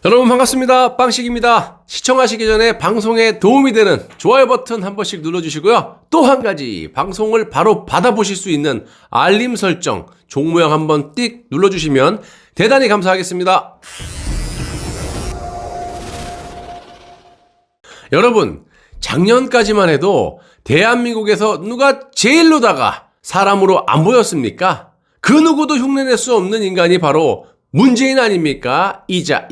여러분 반갑습니다. 빵식입니다. 시청하시기 전에 방송에 도움이 되는 좋아요 버튼 한 번씩 눌러주시고요. 또 한 가지 방송을 바로 받아보실 수 있는 알림 설정 종 모양 한번 띡 눌러주시면 대단히 감사하겠습니다. 여러분 작년까지만 해도 대한민국에서 누가 제일로다가 사람으로 안 보였습니까? 그 누구도 흉내낼 수 없는 인간이 바로 문재인 아닙니까? 이자.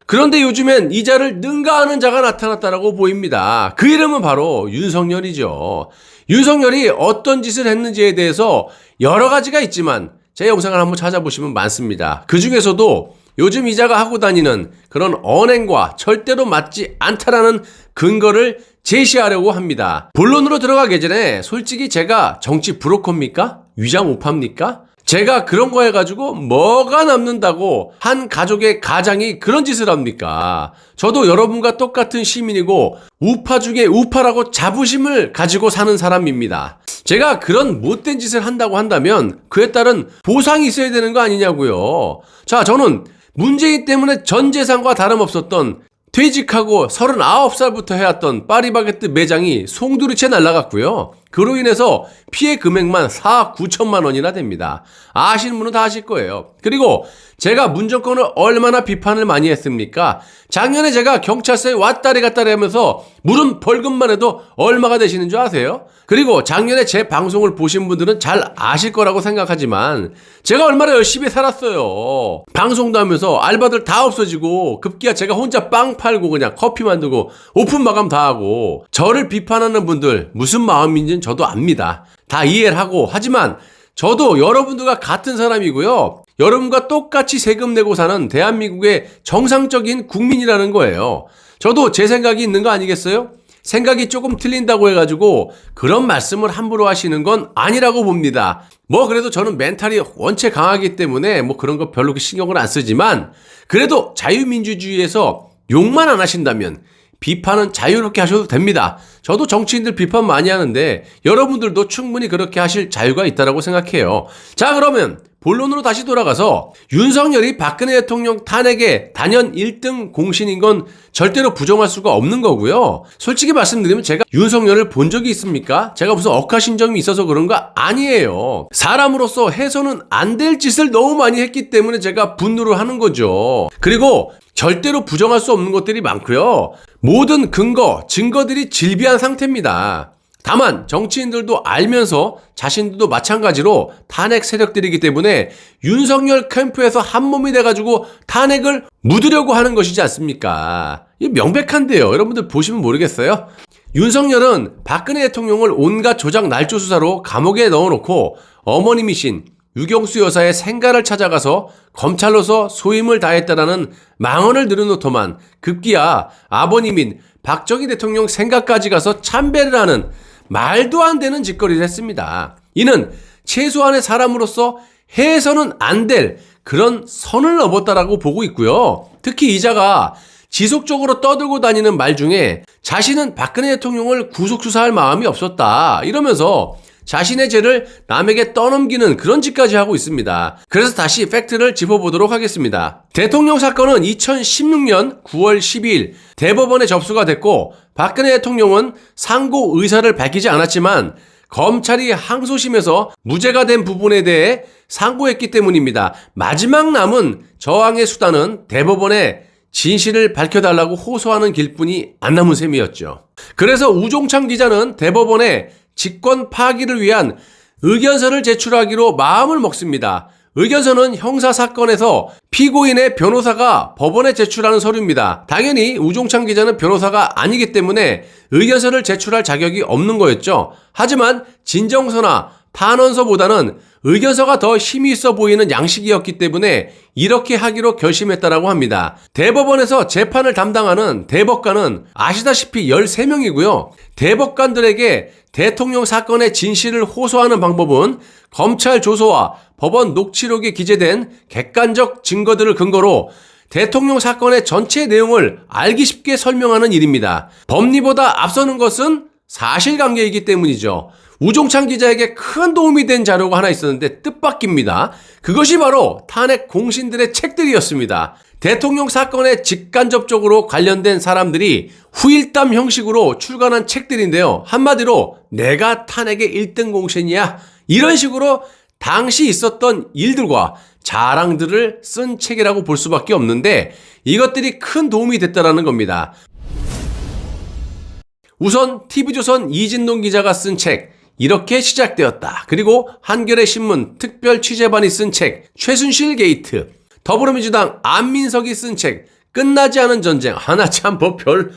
그런데 요즘엔 이자를 능가하는 자가 나타났다라고 보입니다. 그 이름은 바로 윤석열이죠. 윤석열이 어떤 짓을 했는지에 대해서 여러 가지가 있지만 제 영상을 한번 찾아보시면 많습니다. 그 중에서도 요즘 이자가 하고 다니는 그런 언행과 절대로 맞지 않다라는 근거를 제시하려고 합니다. 본론으로 들어가기 전에 솔직히 제가 정치 브로커입니까? 위장 우파입니까? 제가 그런 거 해가지고 뭐가 남는다고 한 가족의 가장이 그런 짓을 합니까? 저도 여러분과 똑같은 시민이고 우파 중에 우파라고 자부심을 가지고 사는 사람입니다. 제가 그런 못된 짓을 한다고 한다면 그에 따른 보상이 있어야 되는 거 아니냐고요. 자, 저는 문재인 때문에 전 재산과 다름없었던 퇴직하고 39살부터 해왔던 파리바게뜨 매장이 송두리째 날아갔고요. 그로 인해서 피해 금액만 4억 9천만 원이나 됩니다. 아시는 분은 다 아실 거예요. 그리고 제가 문정권을 얼마나 비판을 많이 했습니까? 작년에 제가 경찰서에 왔다리 갔다리 하면서 물은 벌금만 해도 얼마가 되시는 줄 아세요? 그리고 작년에 제 방송을 보신 분들은 잘 아실 거라고 생각하지만 제가 얼마나 열심히 살았어요. 방송도 하면서 알바들 다 없어지고 급기야 제가 혼자 빵 팔고 그냥 커피 만들고 오픈 마감 다 하고 저를 비판하는 분들 무슨 마음인지는 저도 압니다. 다 이해를 하고 하지만 저도 여러분들과 같은 사람이고요. 여러분과 똑같이 세금 내고 사는 대한민국의 정상적인 국민이라는 거예요. 저도 제 생각이 있는 거 아니겠어요? 생각이 조금 틀린다고 해가지고 그런 말씀을 함부로 하시는 건 아니라고 봅니다. 뭐 그래도 저는 멘탈이 원체 강하기 때문에 뭐 그런 거 별로 신경을 안 쓰지만 그래도 자유민주주의에서 욕만 안 하신다면 비판은 자유롭게 하셔도 됩니다. 저도 정치인들 비판 많이 하는데 여러분들도 충분히 그렇게 하실 자유가 있다고 생각해요. 자, 그러면 본론으로 다시 돌아가서 윤석열이 박근혜 대통령 탄핵의 단연 1등 공신인 건 절대로 부정할 수가 없는 거고요. 솔직히 말씀드리면 제가 윤석열을 본 적이 있습니까? 제가 무슨 억하신점이 있어서 그런 거 아니에요. 사람으로서 해서는 안 될 짓을 너무 많이 했기 때문에 제가 분노를 하는 거죠. 그리고 절대로 부정할 수 없는 것들이 많고요. 모든 근거, 증거들이 질비한 상태입니다. 다만 정치인들도 알면서 자신들도 마찬가지로 탄핵 세력들이기 때문에 윤석열 캠프에서 한몸이 돼가지고 탄핵을 묻으려고 하는 것이지 않습니까? 이게 명백한데요. 여러분들 보시면 모르겠어요? 윤석열은 박근혜 대통령을 온갖 조작 날조 수사로 감옥에 넣어놓고 어머님이신 유경수 여사의 생가를 찾아가서 검찰로서 소임을 다했다라는 망언을 늘어놓더만 급기야 아버님인 박정희 대통령 생가까지 가서 참배를 하는 말도 안 되는 짓거리를 했습니다. 이는 최소한의 사람으로서 해서는 안 될 그런 선을 넘었다라고 보고 있고요. 특히 이자가 지속적으로 떠들고 다니는 말 중에 자신은 박근혜 대통령을 구속수사할 마음이 없었다 이러면서 자신의 죄를 남에게 떠넘기는 그런 짓까지 하고 있습니다. 그래서 다시 팩트를 짚어보도록 하겠습니다. 대통령 사건은 2016년 9월 12일 대법원에 접수가 됐고 박근혜 대통령은 상고 의사를 밝히지 않았지만 검찰이 항소심에서 무죄가 된 부분에 대해 상고했기 때문입니다. 마지막 남은 저항의 수단은 대법원에 진실을 밝혀달라고 호소하는 길뿐이 안 남은 셈이었죠. 그래서 우종찬 기자는 대법원에 직권 파기를 위한 의견서를 제출하기로 마음을 먹습니다. 의견서는 형사사건에서 피고인의 변호사가 법원에 제출하는 서류입니다. 당연히 우종찬 기자는 변호사가 아니기 때문에 의견서를 제출할 자격이 없는 거였죠. 하지만 진정서나 탄원서보다는 의견서가 더 힘이 있어 보이는 양식이었기 때문에 이렇게 하기로 결심했다라고 합니다. 대법원에서 재판을 담당하는 대법관은 아시다시피 13명이고요. 대법관들에게 대통령 사건의 진실을 호소하는 방법은 검찰 조서와 법원 녹취록에 기재된 객관적 증거들을 근거로 대통령 사건의 전체 내용을 알기 쉽게 설명하는 일입니다. 법리보다 앞서는 것은 사실관계이기 때문이죠. 우종찬 기자에게 큰 도움이 된 자료가 하나 있었는데 뜻밖입니다. 그것이 바로 탄핵 공신들의 책들이었습니다. 대통령 사건에 직간접적으로 관련된 사람들이 후일담 형식으로 출간한 책들인데요. 한마디로 내가 탄핵의 1등 공신이야. 이런 식으로 당시 있었던 일들과 자랑들을 쓴 책이라고 볼 수밖에 없는데 이것들이 큰 도움이 됐다는 겁니다. 우선 TV조선 이진동 기자가 쓴 책 이렇게 시작되었다. 그리고 한겨레 신문 특별 취재반이 쓴 책 최순실 게이트, 더불어민주당 안민석이 쓴 책 끝나지 않은 전쟁. 하나 참 뭐 별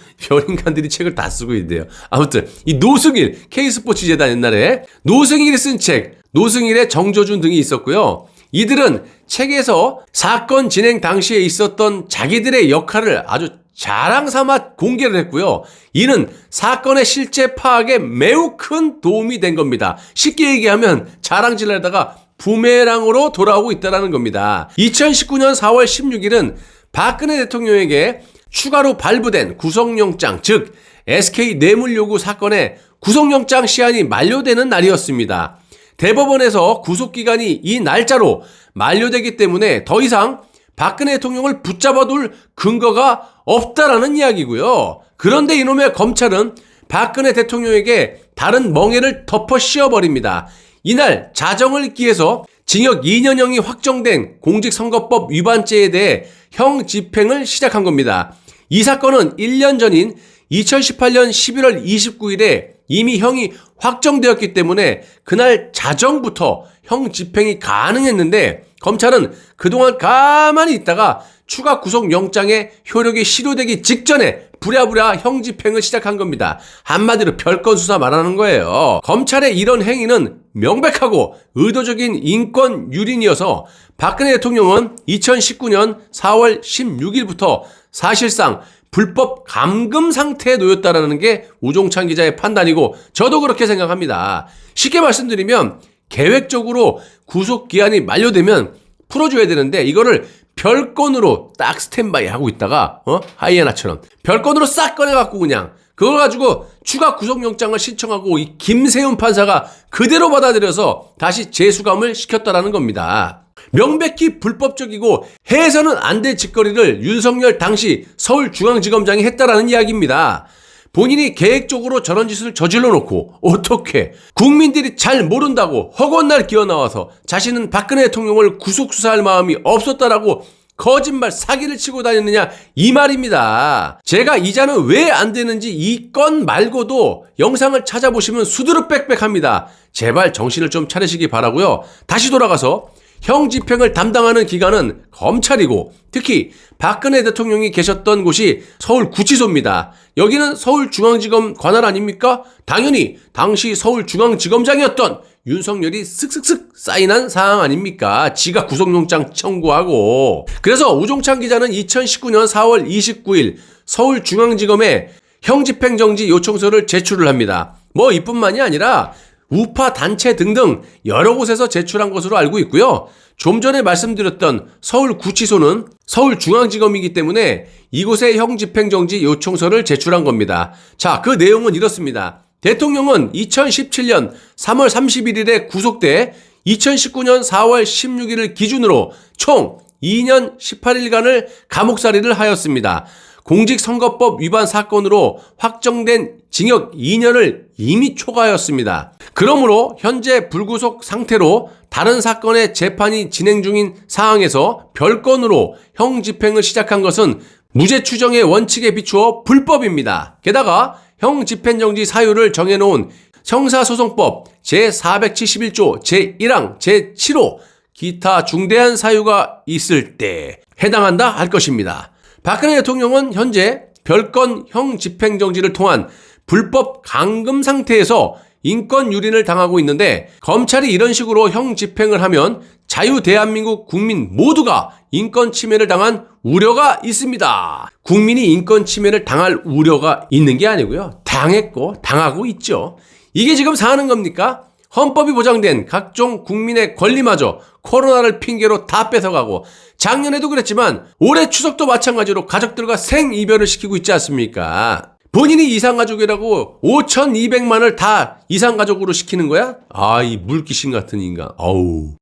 인간들이 책을 다 쓰고 있는데요. 아무튼 이 노승일 K스포츠 재단 옛날에 노승일이 쓴 책 노승일의 정조준 등이 있었고요. 이들은 책에서 사건 진행 당시에 있었던 자기들의 역할을 아주 자랑 삼아 공개를 했고요. 이는 사건의 실제 파악에 매우 큰 도움이 된 겁니다. 쉽게 얘기하면 자랑질을 하다가 부메랑으로 돌아오고 있다는 겁니다. 2019년 4월 16일은 박근혜 대통령에게 추가로 발부된 구속영장, 즉 SK 뇌물요구 사건의 구속영장 시한이 만료되는 날이었습니다. 대법원에서 구속기간이 이 날짜로 만료되기 때문에 더 이상 박근혜 대통령을 붙잡아둘 근거가 없다라는 이야기고요. 그런데 이놈의 검찰은 박근혜 대통령에게 다른 멍해를 덮어 씌워버립니다. 이날 자정을 기해서 징역 2년형이 확정된 공직선거법 위반죄에 대해 형 집행을 시작한 겁니다. 이 사건은 1년 전인 2018년 11월 29일에 이미 형이 확정되었기 때문에 그날 자정부터 형 집행이 가능했는데 검찰은 그동안 가만히 있다가 추가 구속영장의 효력이 실효되기 직전에 부랴부랴 형 집행을 시작한 겁니다. 한마디로 별건 수사 말하는 거예요. 검찰의 이런 행위는 명백하고 의도적인 인권 유린이어서 박근혜 대통령은 2019년 4월 16일부터 사실상 불법 감금 상태에 놓였다는 게 우종찬 기자의 판단이고 저도 그렇게 생각합니다. 쉽게 말씀드리면 계획적으로 구속기한이 만료되면 풀어줘야 되는데 이거를 별건으로 딱 스탠바이 하고 있다가 하이에나처럼 별건으로 싹 꺼내갖고 그냥 그걸 가지고 추가 구속영장을 신청하고 이 김세훈 판사가 그대로 받아들여서 다시 재수감을 시켰다라는 겁니다. 명백히 불법적이고 해서는 안 될 짓거리를 윤석열 당시 서울중앙지검장이 했다라는 이야기입니다. 본인이 계획적으로 저런 짓을 저질러 놓고 어떻게 국민들이 잘 모른다고 허건날 기어나와서 자신은 박근혜 대통령을 구속수사할 마음이 없었다라고 거짓말 사기를 치고 다녔느냐 이 말입니다. 제가 이자는 왜 안 되는지 이 건 말고도 영상을 찾아보시면 수두룩빽빽합니다. 제발 정신을 좀 차리시기 바라고요. 다시 돌아가서 형 집행을 담당하는 기관은 검찰이고 특히 박근혜 대통령이 계셨던 곳이 서울구치소입니다. 여기는 서울중앙지검 관할 아닙니까? 당연히 당시 서울중앙지검장이었던 윤석열이 쓱쓱쓱 사인한 사항 아닙니까? 지가 구속영장 청구하고. 그래서 우종찬 기자는 2019년 4월 29일 서울중앙지검에 형집행정지 요청서를 제출을 합니다. 뭐 이뿐만이 아니라 우파 단체 등등 여러 곳에서 제출한 것으로 알고 있고요. 좀 전에 말씀드렸던 서울구치소는 서울중앙지검이기 때문에 이곳에 형집행정지 요청서를 제출한 겁니다. 자, 그 내용은 이렇습니다. 대통령은 2017년 3월 31일에 구속돼 2019년 4월 16일을 기준으로 총 2년 18일간을 감옥살이를 하였습니다. 공직선거법 위반 사건으로 확정된 징역 2년을 이미 초과하였습니다. 그러므로 현재 불구속 상태로 다른 사건의 재판이 진행 중인 상황에서 별건으로 형 집행을 시작한 것은 무죄 추정의 원칙에 비추어 불법입니다. 게다가 형 집행정지 사유를 정해놓은 형사소송법 제471조 제1항 제7호 기타 중대한 사유가 있을 때 해당한다 할 것입니다. 박근혜 대통령은 현재 별건 형 집행정지를 통한 불법 감금 상태에서 인권 유린을 당하고 있는데 검찰이 이런 식으로 형 집행을 하면 자유 대한민국 국민 모두가 인권 침해를 당한 우려가 있습니다. 국민이 인권 침해를 당할 우려가 있는 게 아니고요. 당했고 당하고 있죠. 이게 지금 사는 겁니까? 헌법이 보장된 각종 국민의 권리마저 코로나를 핑계로 다 뺏어가고 작년에도 그랬지만 올해 추석도 마찬가지로 가족들과 생이별을 시키고 있지 않습니까? 본인이 이상가족이라고 5,200만을 다 이상가족으로 시키는 거야? 아, 이 물귀신 같은 인간. 어우.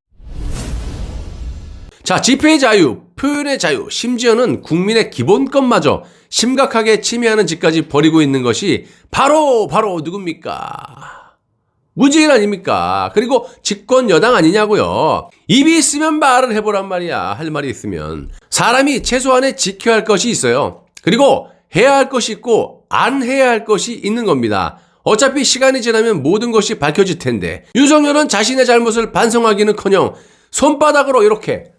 자, 집회의 자유, 표현의 자유, 심지어는 국민의 기본권마저 심각하게 침해하는 짓까지 벌이고 있는 것이 바로 누굽니까? 문재인 아닙니까? 그리고 집권 여당 아니냐고요. 입이 있으면 말을 해보란 말이야. 할 말이 있으면. 사람이 최소한의 지켜야 할 것이 있어요. 그리고 해야 할 것이 있고 안 해야 할 것이 있는 겁니다. 어차피 시간이 지나면 모든 것이 밝혀질 텐데 윤석열은 자신의 잘못을 반성하기는커녕 손바닥으로 이렇게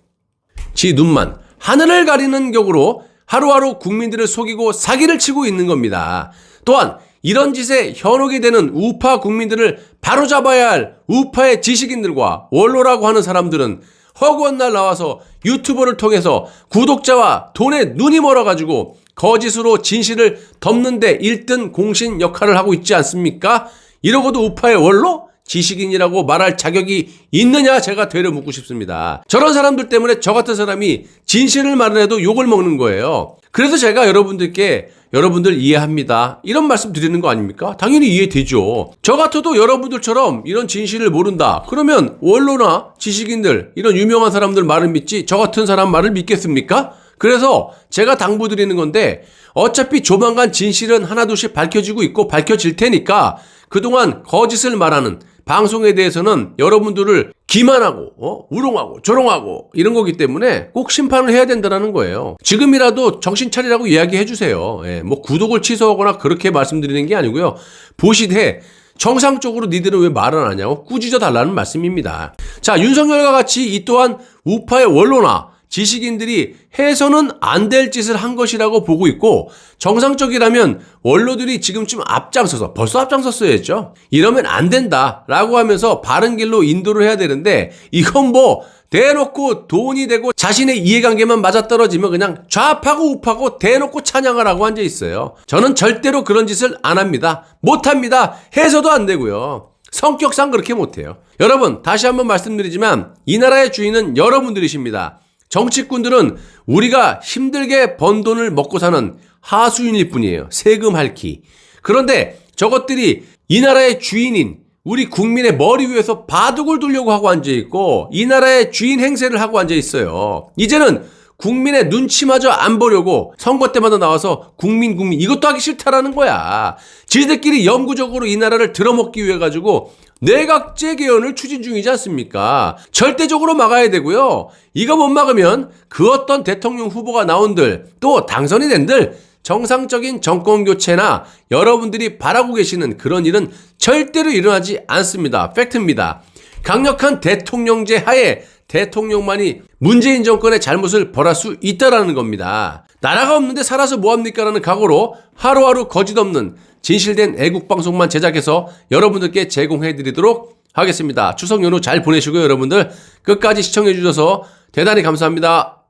지 눈만 하늘을 가리는 격으로 하루하루 국민들을 속이고 사기를 치고 있는 겁니다. 또한 이런 짓에 현혹이 되는 우파 국민들을 바로잡아야 할 우파의 지식인들과 원로라고 하는 사람들은 허구한 날 나와서 유튜브를 통해서 구독자와 돈에 눈이 멀어가지고 거짓으로 진실을 덮는데 1등 공신 역할을 하고 있지 않습니까? 이러고도 우파의 원로? 지식인이라고 말할 자격이 있느냐 제가 되려 묻고 싶습니다. 저런 사람들 때문에 저 같은 사람이 진실을 말해도 욕을 먹는 거예요. 그래서 제가 여러분들 이해합니다. 이런 말씀 드리는 거 아닙니까? 당연히 이해되죠. 저 같아도 여러분들처럼 이런 진실을 모른다. 그러면 원로나 지식인들, 이런 유명한 사람들 말을 믿지 저 같은 사람 말을 믿겠습니까? 그래서 제가 당부드리는 건데 어차피 조만간 진실은 하나둘씩 밝혀지고 있고 밝혀질 테니까 그동안 거짓을 말하는 방송에 대해서는 여러분들을 기만하고 우롱하고 조롱하고 이런 거기 때문에 꼭 심판을 해야 된다는 거예요. 지금이라도 정신 차리라고 이야기해 주세요. 뭐 구독을 취소하거나 그렇게 말씀드리는 게 아니고요. 보시되 정상적으로 니들은 왜 말을 안 하냐고 꾸짖어 달라는 말씀입니다. 자, 윤석열과 같이 이 또한 우파의 원로나 지식인들이 해서는 안 될 짓을 한 것이라고 보고 있고 정상적이라면 원로들이 지금쯤 앞장서서 벌써 앞장섰어야죠. 이러면 안 된다라고 하면서 바른 길로 인도를 해야 되는데 이건 뭐 대놓고 돈이 되고 자신의 이해관계만 맞아떨어지면 그냥 좌파고 우파고 대놓고 찬양을 하고 앉아 있어요. 저는 절대로 그런 짓을 안 합니다. 못합니다. 해서도 안 되고요. 성격상 그렇게 못해요. 여러분 다시 한번 말씀드리지만 이 나라의 주인은 여러분들이십니다. 정치꾼들은 우리가 힘들게 번 돈을 먹고 사는 하수인일 뿐이에요. 세금 핥기. 그런데 저것들이 이 나라의 주인인 우리 국민의 머리 위에서 바둑을 두려고 하고 앉아있고 이 나라의 주인 행세를 하고 앉아있어요. 이제는 국민의 눈치마저 안 보려고 선거 때마다 나와서 국민 이것도 하기 싫다라는 거야. 지들끼리 영구적으로 이 나라를 들어먹기 위해 가지고 내각제 개헌을 추진 중이지 않습니까? 절대적으로 막아야 되고요. 이거 못 막으면 그 어떤 대통령 후보가 나온들 또 당선이 된들 정상적인 정권 교체나 여러분들이 바라고 계시는 그런 일은 절대로 일어나지 않습니다. 팩트입니다. 강력한 대통령제 하에 대통령만이 문재인 정권의 잘못을 벌할 수 있다라는 겁니다. 나라가 없는데 살아서 뭐합니까? 라는 각오로 하루하루 거짓없는 진실된 애국방송만 제작해서 여러분들께 제공해드리도록 하겠습니다. 추석 연휴 잘 보내시고요. 여러분들 끝까지 시청해주셔서 대단히 감사합니다.